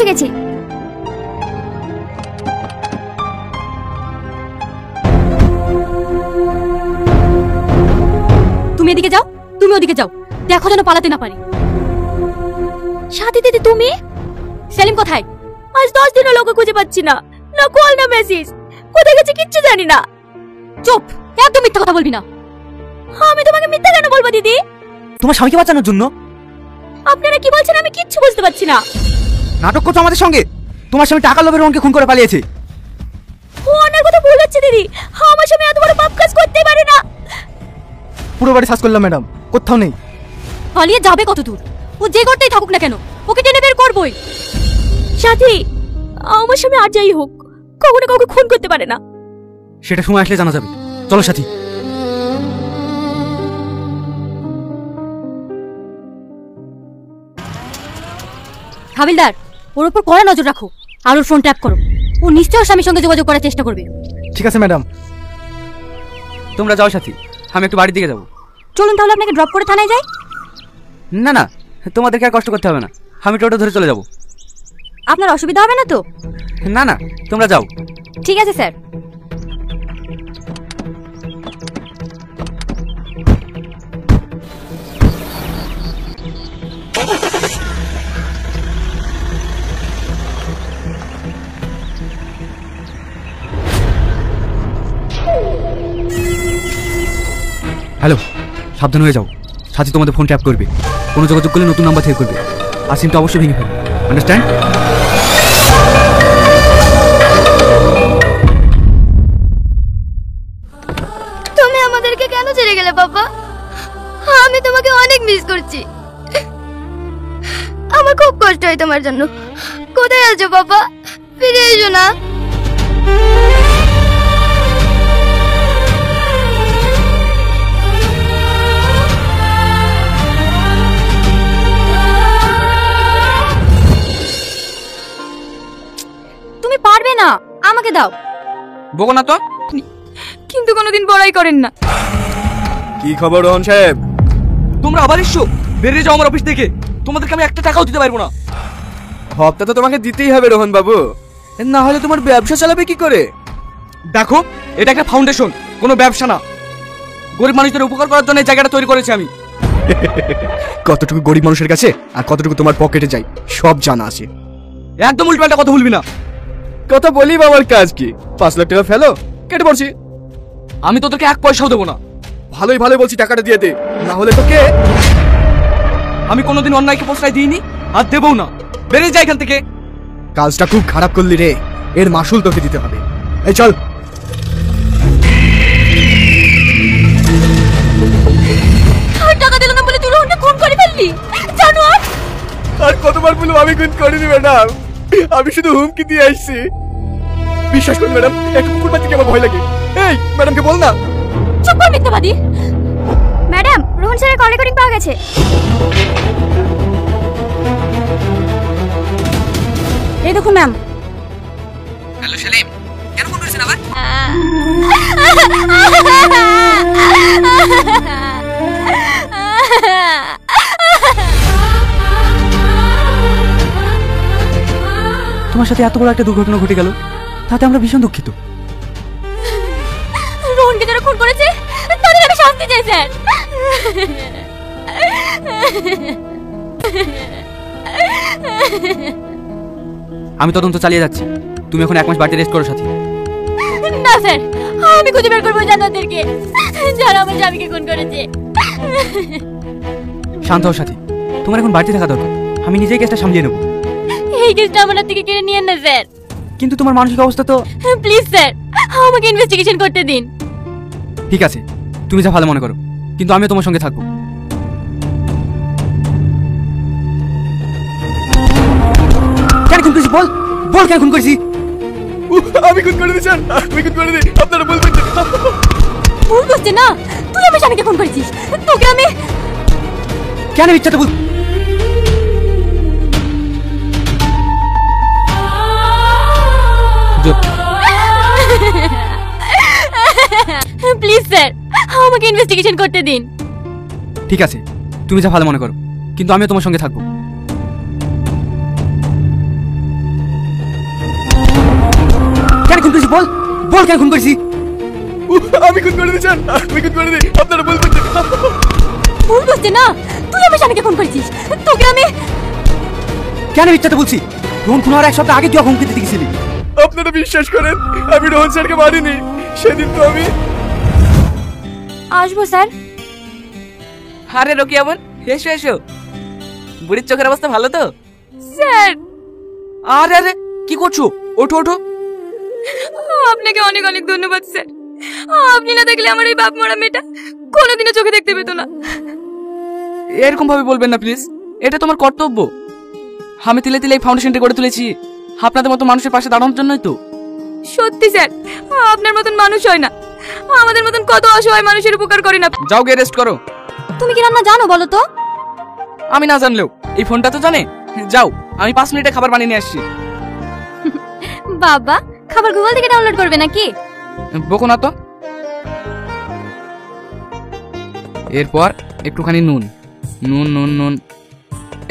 পৌঁছে গেছি। তুমি এদিকে যাও, তুমি ওদিকে যাও, দেখো যেন পালাতে না পারি। সাথী দিদি তুমি? সেলিম কোথায়? আজ 10 দিন হলো ওকে খুঁজে পাচ্ছি না, না কল না মেসেজ, কোথায় গেছে কিচ্ছু জানি না। চুপ, একদম মিথ্যা কথা বলবি না। আমি তোমাকে মিথ্যা কেন বলবো দিদি? তোমার স্বামীকে বাঁচানোর জন্য। আপনারা কি বলছেন আমি কিচ্ছু বুঝতে পারছি না। নাটক করছো আমাদের সঙ্গে। তোমার স্বামী টাকা লোভে রোহনকে খুন করে পালিয়েছে। ও অনেক কথা ভুল হচ্ছে দিদি, আমার স্বামী এত বড় পাপ কাজ করতে পারে না। পুরো বাড়ি সার্চ করলাম ম্যাডাম, কোথাও নেই। পালিয়ে যাবে কত দূর? ও যে করতেই থাকুক না কেন, ওকে টেনে বের করবই। সাথী, আমার স্বামী আর যাই হোক কখনো কাউকে খুন করতে পারে না। সেটা সময় আসলে জানা যাবে। চলো সাথী। হাবিলদার, ওর উপর কড়া নজর রাখো আর ওর ফোন ট্যাপ করো। ও নিশ্চয়ই স্বামীর সঙ্গে যোগাযোগ করার চেষ্টা করবে। ঠিক আছে ম্যাডাম। তোমরা যাও সাথী, আমি একটু বাড়ির দিকে যাবো। চলুন তাহলে আপনাকে ড্রপ করে থানায় যাই। না না, তোমাদেরকে আর কষ্ট করতে হবে না, আমি টোটো ধরে চলে যাবো। আপনার অসুবিধা হবে না তো? না না, তোমরা যাও। ঠিক আছে স্যার। হ্যালো, সাবধান হয়ে যাও। সাথী তোমাদের ফোন ট্যাপ করবে, কোনো যোগাযোগ করলে নতুন নাম্বার থেকে করবে। আর সিমটা অবশ্যই ভেঙে ফেলবে, আন্ডারস্ট্যান্ড? তুমি আমাদেরকে কেন ছেড়ে গেলে বাবা? আমি তোমাকে অনেক মিস করছি, আমার খুব কষ্ট হয় তোমার জন্য। কোথায় আছো বাবা? ফিরে এসো না। তুমি পারবে না, আমাকে দাও। বকো না তো। কিন্তু কোনোদিন বড়াই করেন না। কি খবর রোহন সাহেব? তোমরা আবার এসছো? বেরিয়ে যাও আমার অফিস থেকে, তোমাদেরকে আমি একটা টাকাও দিতে পারবো না। হপ্তা তো তোমাকে দিতেই হবে রোহন বাবু, না হলে তোমার ব্যবসা চালাবে কি করে? দেখো, এটা একটা ফাউন্ডেশন, কোনো ব্যবসা না। গরিব মানুষদের উপকার করার জন্য এই জায়গাটা তৈরি করেছি আমি। কতটুকু গরিব মানুষের কাছে আর কতটুকু তোমার পকেটে যায় সব জানা আছে। একদম উল্টোপাল্টা কথা বলবি না। কথা বলি বাবার কাজ কি? 5 লাখ টাকা ফেলো, কেটে পড়ছি। আমি তোদেরকে 1 পয়সাও দেবো না। ভালোই ভালো বলছি, টাকাটা দিয়ে দে, না হলে তোকে। আমি কোনোদিন অন্যায়কে প্রশ্রয় দিইনি আর দেবও না। বেরিয়ে যাই এখান থেকে। কাজটা খুব খারাপ করলি রে, এর মাসুল তোকে দিতে হবে। এই চল। টাকা দিল না বলে তুই রোহনকে খুন করে ফেললি, জানোয়ার। আর কতবার বলবো আমি খুন করিনি ম্যাডাম, আমি শুধু হুমকি দিয়ে আসছি। বিশ্বাস করুন ম্যাডাম, একটু কুকুর বাচ্চাকে আমার ভয় লাগে। এই ম্যাডামকে বল না। চুপ কর মিথ্যাবাদী। ম্যাডাম, রোহন স্যারের কল রেকর্ডিং পাওয়া গেছে। এই দেখুন ম্যাম। হ্যালো সেলিম, কেন ফোন করেছেন আবার? তোমার সাথে এত বড় একটা দুর্ঘটনা ঘটে গেল, তাতে আমরা ভীষণ দুঃখিত। রোহনকে যারা খুন করেছে তাদের আমি শাস্তি চাই স্যার। আমি তদন্ত চালিয়ে যাচ্ছি, তুমি এখন 1 মাস বাড়িতে রেস্ট করো সাথী। না স্যার, আমি খুঁজে বের করবো জানোয়ারদেরকে যারা আমার স্বামীকে খুন করেছে। শান্ত হও সাথী, তোমার এখন বাড়িতে থাকা দরকার। আমি নিজেই কেসটা সামলিয়ে নেব। এই কেসটা আমার হাত থেকে কেড়ে নিয়েন না স্যার। কিন্তু তোমার মানসিক অবস্থা তো। প্লিজ স্যার, আমাকে ইনভেস্টিগেশন করতে দিন। ঠিক আছে, তুমি যা ভালো মনে করো, কিন্তু আমিও তোমার সঙ্গে থাকবো। কেন খুন করেছি বল, বল কেন খুন করেছি? আমি খুন করে দিই স্যার, আমি খুন করে দিই, আপনারা বলবেন না। ভুল করছে না, তুই আমার স্বামীকে খুন করেছিস। তোকে আমি কেন মিথ্যাটা বল? প্লিজ স্যার, আমাকে ইনভেস্টিগেশন করতে দিন। ঠিক আছে, তুমি যা ভালো মনে করো, কিন্তু আমিও তোমার সঙ্গে থাকবো। বল বল কেন খুন করেছি? আমি খুন করে দিয়েছেন, আমি খুন করে দিই, আপনারা বলবেন ভুল বুঝছে না, তুই আমার স্বামীকে ফোন করেছিস। তোকে আমি কেন মিথ্যাতে বলছি? রোহন খুন হওয়ার এক সপ্তাহ আগে তুই হুমকি দিতে গেছিলি। আপনারা বিশ্বাস করেন আমি রোহন স্যারকে মারিনি। সেদিন তো আমি আসবো স্যার। আরে রকিয়া বোন, এসো এসো। বুড়ির চোখের অবস্থা ভালো তো? স্যার আরে আরে কি করছো? ওঠো ওঠো। আপনাকে অনেক অনেক ধন্যবাদ স্যার। আপনি না দেখলে আমার এই বাপ মরা মেয়েটা কোনোদিনও চোখে দেখতে পেতো না। এরকম ভাবে বলবেন না প্লিজ, এটা তোমার কর্তব্য। আমি তিলে তিলে এই ফাউন্ডেশনটা গড়ে তুলেছি আপনাদের মতো মানুষের পাশে দাঁড়ানোর জন্যই তো। সত্যি স্যার, আপনার মতন মানুষ হয় না। আমাদের মতন কত অসহায় মানুষের উপকার করেন আপনি। যাও গিয়ে রেস্ট করো। তুমি কি রান্না জানো বলো তো? আমি না জানলেও এই ফোনটা তো জানে। যাও, আমি 5 মিনিটে খাবার বানিয়ে নিয়ে আসছি। বাবা, খাবার গুগল থেকে ডাউনলোড করবে নাকি? বকো না তো। এরপর একটুখানি নুন নুন নুন নুন,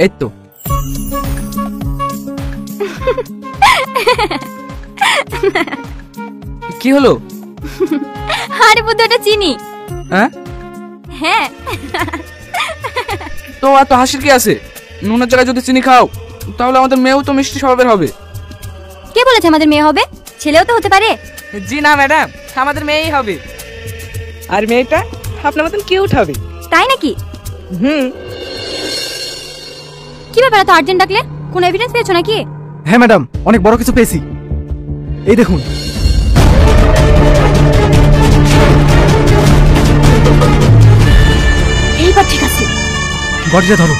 এই তো। কি হলো? আরে বুদ্ধ, এটা চিনি। হ্যাঁ হ্যাঁ, তো এত হাসির কি আছে? নুনের জায়গায় যদি চিনি খাও তাহলে আমাদের মেয়েও তো মিষ্টি স্বভাবের হবে। কে বলেছে আমাদের মেয়ে হবে? ছেলেও তো হতে পারে। জি না ম্যাডাম, আমাদের মেয়েই হবে। আর মেয়েটা আপনার মতন কিউট হবে। তাই নাকি? কি ব্যাপার, এত আর্জেন্ট ডাকলে? কোনো এভিডেন্স পেয়েছো নাকি? হ্যাঁ ম্যাডাম, অনেক বড় কিছু পেয়েছি। এই দেখুন। এইবার ঠিক আছে, বডিটা ধরো।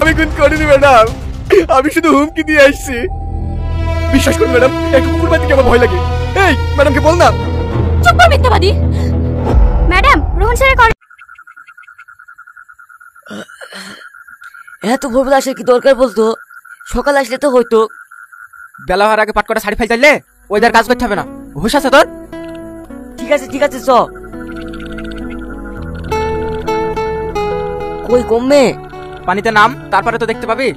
আমি খুন করিনি ম্যাডাম, আমি শুধু হুমকি দিয়ে আসছি। বিশ্বাস করুন ম্যাডাম, একটু কুকুর বাতিকে আমার ভয় লাগে। এই ম্যাডামকে বল না। চুপ কর মিথ্যাবাদী। ম্যাডাম, রোহন স্যারের কল। এত ভোরবেলা আসার কি দরকার বলতো? সকাল আসলে তো হয়তো। বেলা হওয়ার আগে পাট কটা শাড়ি ফাই চাইলে ওইদার কাজ করতে হবে না। হুশ আছে তোর? ঠিক আছে ঠিক আছে, চ। কই কমবে? পানিতে নাম, তারপরে তো দেখতে পাবি।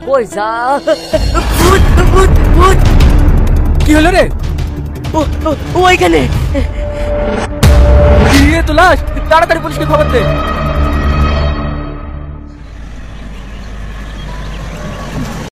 কই যা। ভূত ভূত ভূত। কি হলো রে? ওইখানে। তো লাশ, তাড়াতাড়ি পুলিশকে খবর দে।